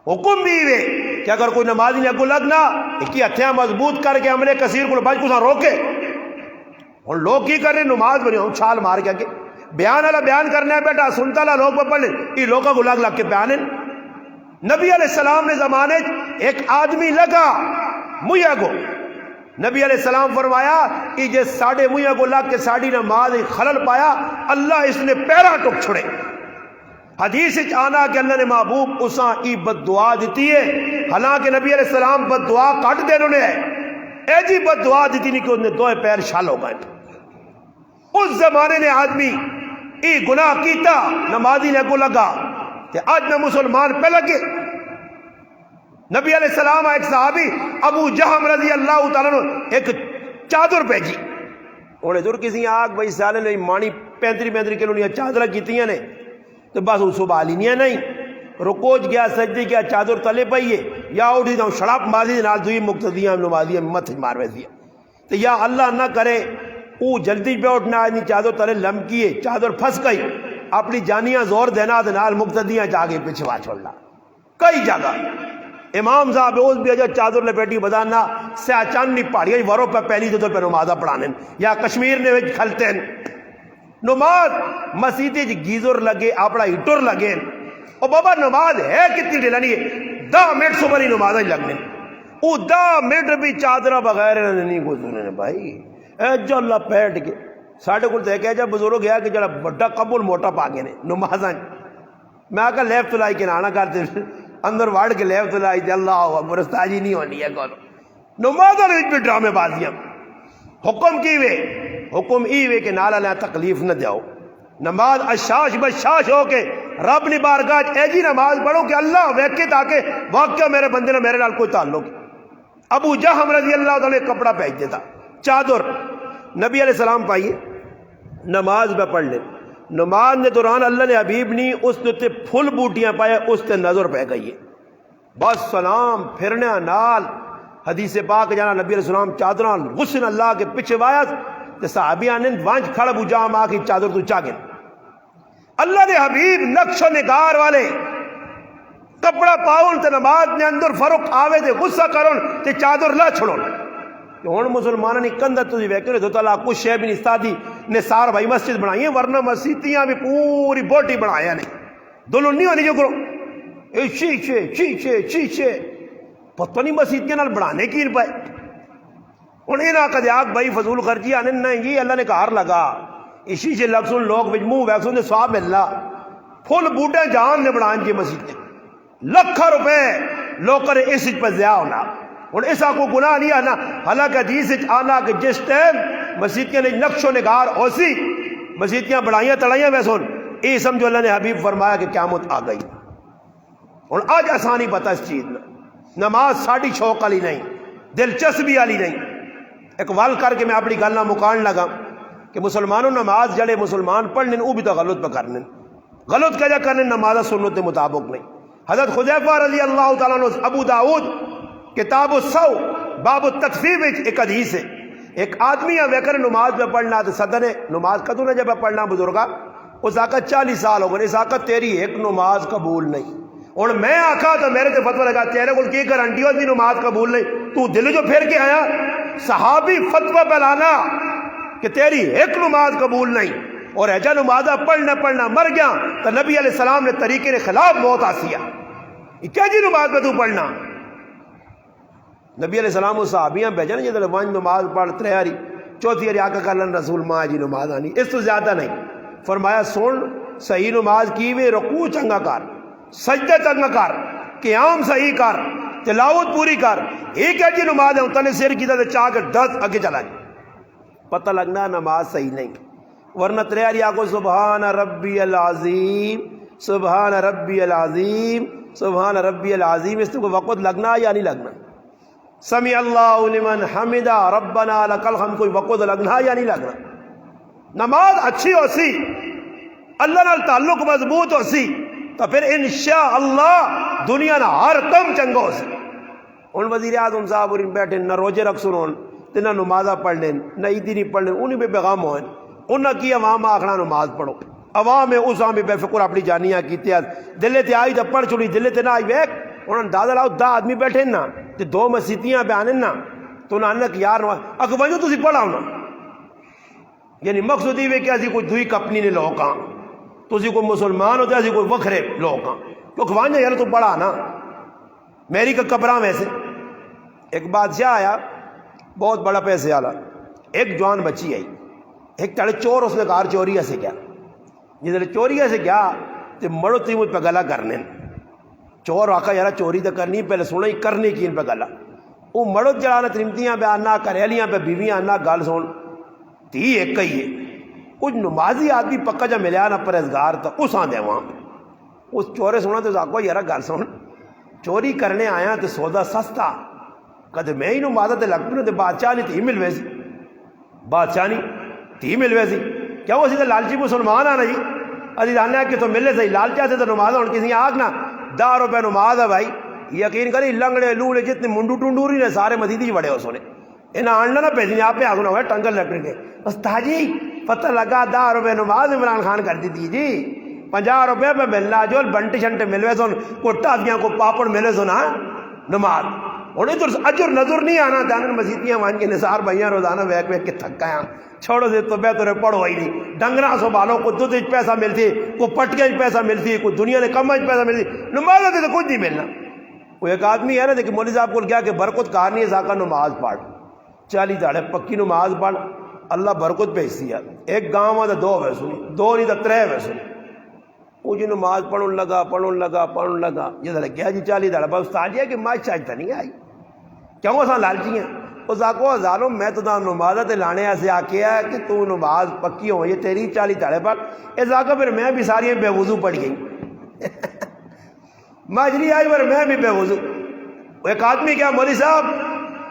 حکم بھی ہوئے کہ اگر کوئی نمازی نے اگو لگنا ایک ہتھیاں مضبوط کر کے عملے کثیر کو بچ کو سا روکے، اور لوگ کی کر رہے نماز بنی ہوں چھال مار کے بیان اللہ بیان کرنا ہے بیٹا سنتا اللہ لوگ پہ پڑھ لیں یہ لوگوں کو لگ کے بیان ہے۔ نبی علیہ السلام نے زمانے ایک آدمی لگا مویا کو، نبی علیہ السلام فرمایا کہ جے ساڑھے مویا کو لگ کے ساڑھی نماز خلل پایا اللہ اس نے پیرا ٹک چھڑے۔ حدیث آنا کہ اللہ نے محبوب اساں ای بد دعا دیتی ہے، حالانکہ نبی علیہ السلام بد دعا کٹ دے انہوں نے اے جی بد دعا دیتی نہیں کہ انہوں نے دوئے پیر شال ہو گئے۔ اس زمانے نے آدمی ای گناہ کیتا نمازی نے کو لگا کہ آج میں مسلمان پہ لگے۔ نبی علیہ السلام ایک صحابی ابو جہم رضی اللہ تعالیٰ نے ایک چادر بھیجی، انہیں دور کسی آگ بھائی سالے نے مانی 35 کلو نے چادر کیتیاں نے تو بس اس سبالی نہیں رکوج گیا سجدے گیا چادر تلے پئیے یا اٹھی جاؤں شڑاپ ماردی نال دوئی مقتدیاں نمازیاں مت مار ویسیا تو یا اللہ نہ کرے او جلدی پہ اٹھنا آدمی چادر تلے لمکیے چادر پھنس گئی اپنی جانیاں زور دینا دے نال مقتدیاں جا کے پچھوا چھوڑنا. کئی جگہ امام صاحب اس بھی اجا چادر لپیٹی بدانا سیا چاندنی پہاڑیاں ورو پہ پہلی تو پہ نمازہ پڑھانے یا کشمیر نے وچ کھلتے ہیں نماز مسیدی جی گیزر لگے اپنا ہیٹر لگے اور بابا نماز ہے کتنی ڈھلانی ہے 10 منٹ صبح نہیں نماز لگنے وہ 10 منٹ بھی چادرہ بغیر نہیں گزرنے بھائی اے جو اللہ پیٹ کے ساڑھے کو دیکھا جب بزرگ گیا کہ جڑا بڑا قبول موٹا پا گئے نمازاں میں آکا لیفٹ لائی کے نانا کرتے اندر واڑ کے لیفٹ لائی دے اللہ اکبر استاجی نہیں ہونی ہے کون نمازاں وچ بھی ڈرامے بازیاں حکم کی وے حکم ای وے کہ نالا لیا تکلیف نہ دیاؤ نماز اشاش بشاش ہو کے رب نے بارگاہ ایجی نماز پڑھو کہ اللہ ویکھے تاکہ واقعہ میرے بندے نے میرے نال کوئی تعلق. ابو جہم رضی اللہ تعالی کپڑا پہن دیتا چادر نبی علیہ السلام پائیے نماز پہ پڑھ لے نماز نے دوران اللہ نے حبیب نہیں اس نے پھل بوٹیاں پایا اس تے نظر پہ گئی بس سلام پھرنے نال حدیث پاک جانا نبی علیہ السلام چادران غسن اللہ کے پیچھے وایا تے صحابیاں نے وانج کھڑ ابو جہم آ کے چادر تو چاگن اللہ دے حبیب نقش و نگار والے کپڑا پاؤن تے نماز نے اندر فرق آوے تے غصہ کرن تے چادر لا چھڑون کہ ہن مسلمانوں نے کندہ تسی ویکھے تو تعالیٰ کچھ شے بھی نہیں استادی نے سار بھائی مسجد بنائی ہیں ورنہ مسیتیاں بھی پوری بوٹی بنایا نے دلون نہیں ہونی جو کرو اے شیشے شیشے شیشے پتہ نہیں مسیتیاں نال بنانے کی ان پائے انہیں نہ کدے آگ بھائی فضول خرچی آنے نہیں جی اللہ نے کہار لگا اسی سے لگ سن لوگ منہ ویکسوں نے سواب اللہ پھول بوٹے جان نے بنائیں جی مسجد لکھا روپے لوگ کرے اس پر ضیاء ہونا اور ایسا کو گناہ نہیں آنا حالانکہ حدیث آنا کہ جس ٹائم مسجدیاں نے نقش و نگار اوسی مسجدیاں بڑھائیاں تڑائیاں ویسون اے سمجھو اللہ نے حبیب فرمایا کہ قیامت آ گئی اور آج آسانی پتہ اس چیز میں نماز ساڑھی شوق والی نہیں دلچسپی والی نہیں ایک وال کر کے میں اپنی گلنا مکان لگا کہ مسلمانوں نماز جڑے مسلمان پڑھنے وہ بھی تو غلط پہ کرنے غلط کیا کرنے نماز سنت کے مطابق نہیں. حضرت حذیفہ رضی اللہ تعالیٰ عنہ ابو داؤد کتاب السو باب التکفیف ایک حدیث ہے ایک آدمی ویکر نماز پہ پڑھنا تو صدر نماز کدوں نے جب پڑھنا بزرگا اس آقا 40 سال ہو گئے اس آقا تیری ایک نماز قبول نہیں اور میں آقا تو میرے سے فتوہ لگا تیرے کو کی گارنٹی ہو نماز قبول نہیں تو دل جو پھر کے آیا صحابی فتوہ پھیلانا کہ تیری ایک نماز قبول نہیں اور ایجا نمازہ پڑھنا مر گیا تو نبی علیہ السلام نے طریقے کے خلاف موت آسیا کیا جی نماز میں تو پڑھنا نبی علیہ السلام اس صحابیاں بھیجا نا جدھر وانج نماز پڑھ تریاری چوتھی اری آقا کہلن رسول ماں جی نماز آنی اس تو زیادہ نہیں فرمایا سن صحیح نماز کی وے رکوع چنگا کر سجدہ چنگا کر قیام صحیح کر تلاوت پوری کر ایک ہے جی نماز ہے انتنے سر کی طرح چاہ کر 10 آگے چلا جائے پتہ لگنا نماز صحیح نہیں ورنہ تریاری آگو سبحان ربی العظیم سبحان ربی العظیم سبحان ربی العظیم اس کو وقت لگنا یا نہیں لگنا سمی اللہ لمن حمدہ ربنا لک الحمد کوئی وقت لگنا یا نہیں لگنا نماز اچھی ہو سی اللہ نال تعلق مضبوط ہو سی تو پھر انشاءاللہ دنیا نہ ہر کم چنگا ہو سی ان وزیر اعظم صاحب اور ان بیٹھے نہ روجے رکھ سنون نہ نمازہ پڑھ لیں نہ عیدی نہیں پڑھ لیں انہیں بے پیغام ہوئے انہوں کی عوام آخنا نماز پڑھو عوام اس عام بے فکر اپنی جانیاں کیتے ہیں دلے تے آئی تو پڑھ چھوڑی دلے تے نہ آئی ویک انہوں نے دادا لاؤ 10 آدمی بیٹھے نا تے 2 مسیتیاں پہ آنے نا تو انہوں نے کہ یار اگر وجہ تسی پڑھا ہونا یعنی مقصود یہ کہ اسی کوئی دوئی کپنی نے لوگ ہاں تسی کوئی مسلمان ہوتے اسی کوئی وکھرے لوگ ہاں کیونکہ وانجا یار تو پڑھا نا میری کا کبراں ویسے ایک بادشاہ آیا بہت بڑا پیسے والا ایک جوان بچی آئی ایک تڑے چور اس نے کار چوریہ سے کیا جدھر چوریہ سے کیا تو مڑو تی مجھ پہ گلا کرنے چور آقا یارا چوری تو کرنی پہلے سونا ہی کرنے کی ان پہ گلا وہ مڑو جڑانا ترمتیاں پہ آنا کریلیاں پہ بیویاں آنا گال سون تی ایک ہی ہے کچھ نمازی آدمی پکا جا ملیا نا پرہیزگار تو اس آن دے وہاں اس چورے سونا تو آقا یارا گال سون چوری کرنے آیا تو سودا سستا کدے میں ہی نمازہ تے لگ پنے تے بادشاہ نہیں تھی ملوے سی بادشاہ نہیں تھی ملوے سی کیا وہ سی لالچی مسلمان آنا جی ادھی جاننا ہے کہ تو ملے سی لالچا سے تو نمازہ ہوں کسی آگ نا 10 روپے نماز ہے بھائی یقین کری لنگڑے لوڑے جتنے منڈو ٹنڈوری نے سارے مزیدی بڑے ہو سونے انہیں آنڈا نہ پیسے آپ پہ آگنا ہوئے ٹنگل لپڑ کے استاد جی پتہ لگا 10 روپے نماز عمران خان کر دی تھی جی 50 روپے پہ ملنا جو بنٹے شنٹے ملوے سن کو ٹافیاں کو پاپڑ ملے سن ہاں نماز انہیں تو اجر نظر نہیں آنا دانن مسیتیاں وان کے نثار بھائیاں روزانہ ویک ویک کے تھک گیا چھوڑو سے تو بہتر پڑھو ہی نہیں ڈنگرا سو بالوں کو دودھ پیسہ ملتی کو پٹکے پیسہ ملتی کو دنیا نے کم پیسہ ملتی نماز سے تو کچھ نہیں ملنا. وہ ایک آدمی ہے نا دیکھیں مولوی صاحب کو کیا کہ برکت کار نہیں ہے ساکا نماز پڑھ 40 داڑے پکی نماز پڑھ اللہ برکت بھیجتی ہے. ایک گاؤں میں 2 ہوئے سنی 2 نہیں تو 3 ہوئے سنی وہ جی نماز پڑھن لگا یہ کیا جی 40 داڑے بس استاد جی ہے کہ ماج چاج تو نہیں آئی کیوں اصل لالچی ہیں اس آکو ہزاروں میں تو نماز تے لانے ایسے آکیا ہے کہ تو نماز پکی ہو یہ تیری 40 داڑے پڑھ اس آکو پھر میں بھی ساری بے وضو پڑھ گئی ماجری آئی پر میں بھی بے وضو. ایک آدمی کیا مولوی صاحب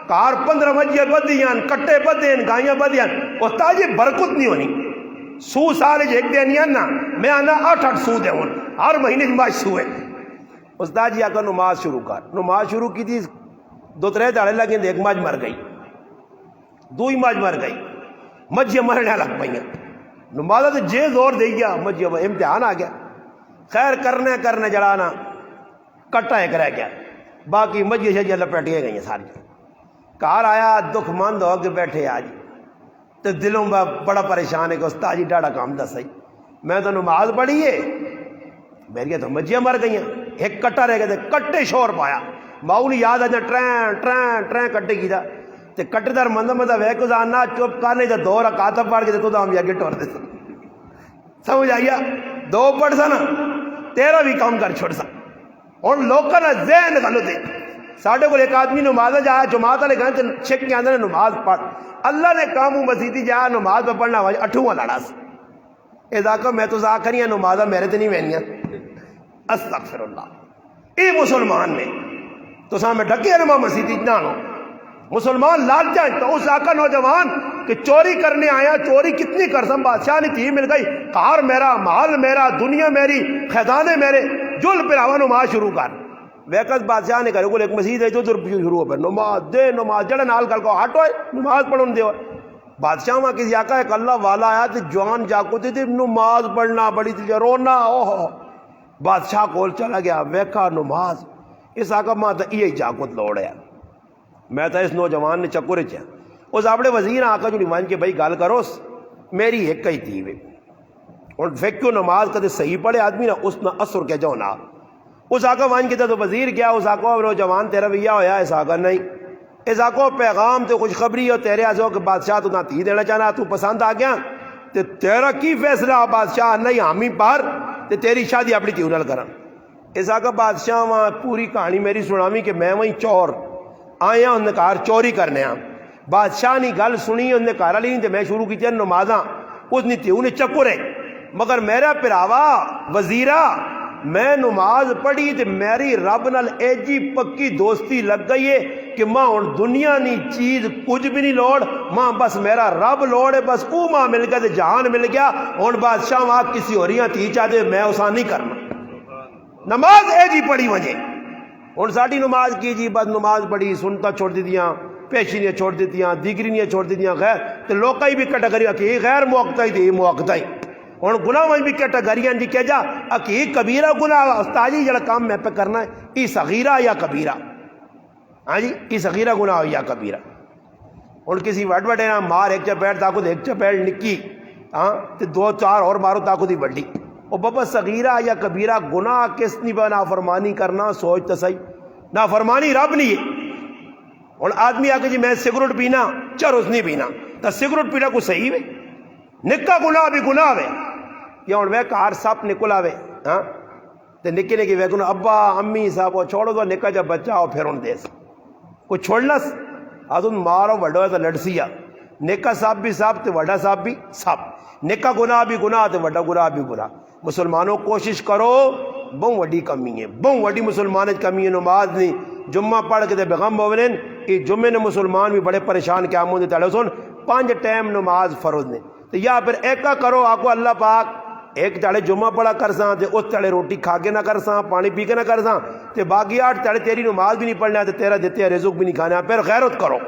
کار 15 مجھے بدیاں کٹے بدیں گائیاں بدیاں استاد جی برکت نہیں ہونی سو سال ایک دن نہیں آنا میں آنا 8 سو دے ہوں ہر مہینے ماج سو ہے. استاد جی آکا نماز شروع کر نماز شروع کی تھی 2-3 داڑے لگے ایک ماج مر گئی 2 ماج مر گئی مجھے مرنے لگ پہ نماز سے جے زور دے گیا مجھے امتحان آ گیا خیر کرنے جڑانا کٹا ایک رہ گیا باقی مجھے شجے لپیٹیاں گئی ساری کار آیا دکھ مند ہو کے بیٹھے آج تو دلوں میں بڑا پریشان ہے کہ استاد جی ڈاڑا کام دس صحیح میں تو نماز پڑھی ہے میری تو مجھے مر گئی ایک کٹا رہ گیا کٹے شور پایا ماؤ نہیں یاد آ ٹرین کٹے کی تھا تے کٹے دار مندہ وے کو جاننا چپ کرنے تے 2 رکعت پڑھ کے تو ہم آگے ٹور دے سمجھ آئیا 2 پڑھ سا نا تیرا بھی کام کر چھوڑ سا اور لوگوں نے ذہن غلط ہے ساڑھے کو ایک آدمی نماز جایا جماعت والے گئے تو چھک کے اندر نماز پڑھ اللہ نے کاموں مسیدی جایا نماز پہ پڑھنا ہوا 8واں لڑا سا اذا کہ میں تو ذاکر ہی نمازہ میرے تے نہیں وینیاں استغفر اللہ اے مسلمان نے تو سامنے ڈھکے نما مسیدی نہ نو مسلمان لال جائیں تو اس آقا نوجوان کہ چوری کرنے آیا چوری کتنی کرسم بادشاہ نے تھی مل گئی کار میرا مال میرا دنیا میری خزانے میرے جل پھر نماز شروع کر ویکس بادشاہ نے کرے ایک مسجد ہے جو شروع ہو پہ نماز دے نماز جڑے نال کر کو ہٹو نماز پڑھن دے بادشاہ وہاں کسی آقا ایک اللہ والا آیا تو جوان جاکو تھی نماز پڑھنا بڑی تھی رونا اوہ بادشاہ کول چلا گیا ویکھا نماز اس آقا ماں تو یہ جاکت لوڑ ہے میں تو اس نوجوان نے چکر چیا اس اپنے وزیر آقا جو نمان کے بھائی گال کرو میری ایک ہی تھی وے اور فیکیو نماز کدے صحیح پڑھے آدمی نا اس نہ اثر کے جو نا اس آقا وان کے تو وزیر گیا اس آقا نوجوان تیرا ویا ہویا اس آقا نہیں اس آقا پیغام تو خوشخبری ہو تیرے آسو کہ بادشاہ تو نہ تھی دینا چاہنا تو پسند آ گیا تے تیرا کی فیصلہ بادشاہ نہیں حامی پار تے تیری شادی اپنی تیو نال کرن اس آقا بادشاہ وہاں پوری کہانی میری سناوی کہ میں وہیں چور آیا انہیں کار چوری کرنے آ بادشاہ نے گل سنی انہیں کار والی نہیں تے میں شروع کی نمازاں اس نے تھی انہیں چکر ہے مگر میرا پراوا وزیرہ میں نماز پڑھی تے میری رب نال ایجی پکی دوستی لگ گئی ہے کہ ماں ہن دنیا نہیں چیز کچھ بھی نہیں لوڑ ماں بس میرا رب لوڑ ہے بس او ماں مل گیا تے جہان مل گیا ہن بادشاہ وہاں کسی اور تھی چاہتے میں اسا نہیں کرنا نماز ایجی پڑھی وجہ ہن ساڈی نماز کی جی بس نماز پڑھی سنتا چھوڑ دیتیاں پیشینیاں چھوڑ دیتیاں دیگرینیاں چھوڑ دیتیاں غیر تے لوکائی بھی کیٹیگری کہ غیر موقع ہی تے موقع ہی ہوں گناہ میں بھی کیٹیگریاں جی کیا جا کہ کبیرہ گناہ استاد جی جڑا کام میں پہ کرنا ہے ای صغیرہ یا کبیرہ ہاں جی ای صغیرہ گناہ یا کبیرہ ہوں کسی وڈ وڈے نا مار ایک چپیٹ تاکو ایک چپیٹ نکی ہاں تے 2-4 اور مارو تاکو دی بڑی او بابا صغیرہ یا کبیرہ گناہ کس نہیں بنا نافرمانی کرنا سوچ تو صحیح نافرمانی رب نہیں ہے ہوں آدمی آ کے جی میں سگریٹ پینا چرس نہیں پینا تو سگریٹ پینا کو صحیح ہے نکا گناہ بھی گناہ ہے یا ہوں وہ کار سپ نکل آوے ہاں تو نکے نکی وہ گناہ ابا امی صاحب وہ چھوڑو تو نکا جب بچہ ہو پھر ان دیس کوئی چھوڑنا تم مارو وڈو ہے تو لڑسی نکا سپ بھی سپ تو وڈا سپ بھی سپ نکا گناہ بھی گناہ تو وڈا گناہ بھی گناہ مسلمانوں کوشش کرو بہت وڈی کمی ہے بہت وڈی مسلمان کمی ہے نماز نہیں جمعہ پڑھ کے بیغم ہونے کہ جمعے نے مسلمان بھی بڑے پریشان کیا مجھے تڑے سن 5 ٹائم نماز فرض نے تو یا پھر ایکا کرو آکو اللہ پاک ایک تڑے جمعہ پڑھا کرساں تے اس تڑے روٹی کھا کے نہ کرساں پانی پی کے نہ کرساں تے باقی 8 تڑے تیری نماز بھی نہیں پڑھنا تے تیرا دیتے رزق بھی نہیں کھانا پھر غیرت کرو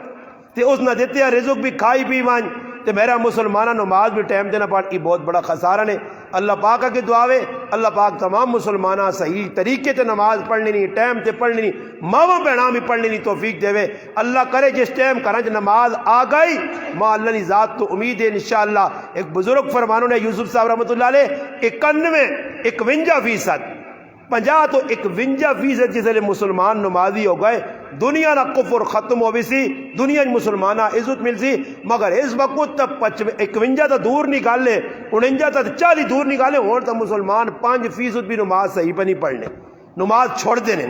تے اس نہ دیتے رزق بھی کھائی پی وان تو میرا مسلمانہ نماز بھی ٹائم دینا پڑ، یہ بہت بڑا خسارہ نے۔ اللہ پاک کی دعاوے اللہ پاک تمام مسلمانہ صحیح طریقے تے نماز پڑھنی نہیں، ٹائم تے پڑھنی نہیں، ماواں بہناں بھی پڑھنی نہیں توفیق دے۔ اللہ کرے جس ٹائم کرنچ نماز آ گئی ماں اللہ کی ذات تو امید ہے انشاءاللہ۔ ایک بزرگ فرمانوں نے یوسف صاحب رحمۃ اللہ علیہ 51% 50 تو 51% جس لئے مسلمان نمازی ہو گئے دنیا نہ کفر ختم ہو بھی سی، دنیا مسلمانہ عزت مل سی، مگر اس وقت تک 51 تو دور نکالے، 49 تو 40 دور نکالے، اور تو مسلمان 5% بھی نماز صحیح پہ نہیں پڑھنے، نماز چھوڑ دینے،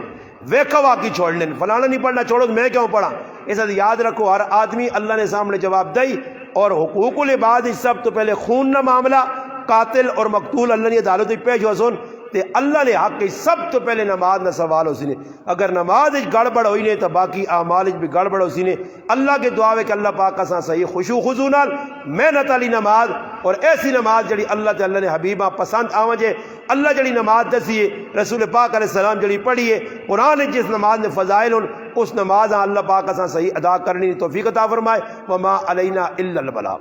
ویکھا واقعی چھوڑ لیں، فلانا نہیں پڑھنا چھوڑو میں کیوں پڑھا۔ اس لیے یاد رکھو ہر آدمی اللہ نے سامنے جواب دئی، اور حقوق العباد سب تو پہلے خون نہ معاملہ، قاتل اور مقتول اللہ نے عدالت پیش ہو سن تے اللہ نے حق کی سب تو پہلے نماز نہ سوال ہو سنے۔ اگر نماز گڑبڑ ہوئی نے تو باقی اعمال بھی گڑبڑ ہو سنے۔ اللہ کے دعا ہے کہ اللہ پاک کا صحیح خشوع خضوع نال محنت والی نماز، اور ایسی نماز جڑی اللہ تے اللہ نے حبیبہ پسند آویں جے۔ اللہ جڑی نماز دسی ہے رسول پاک علیہ السلام جڑی پڑھی ہے قرآن جس نماز نے فضائل اس نماز اللہ پاک کا صحیح ادا کرنی توفیق عطا فرمائے۔ وما علینا الا البلاغ۔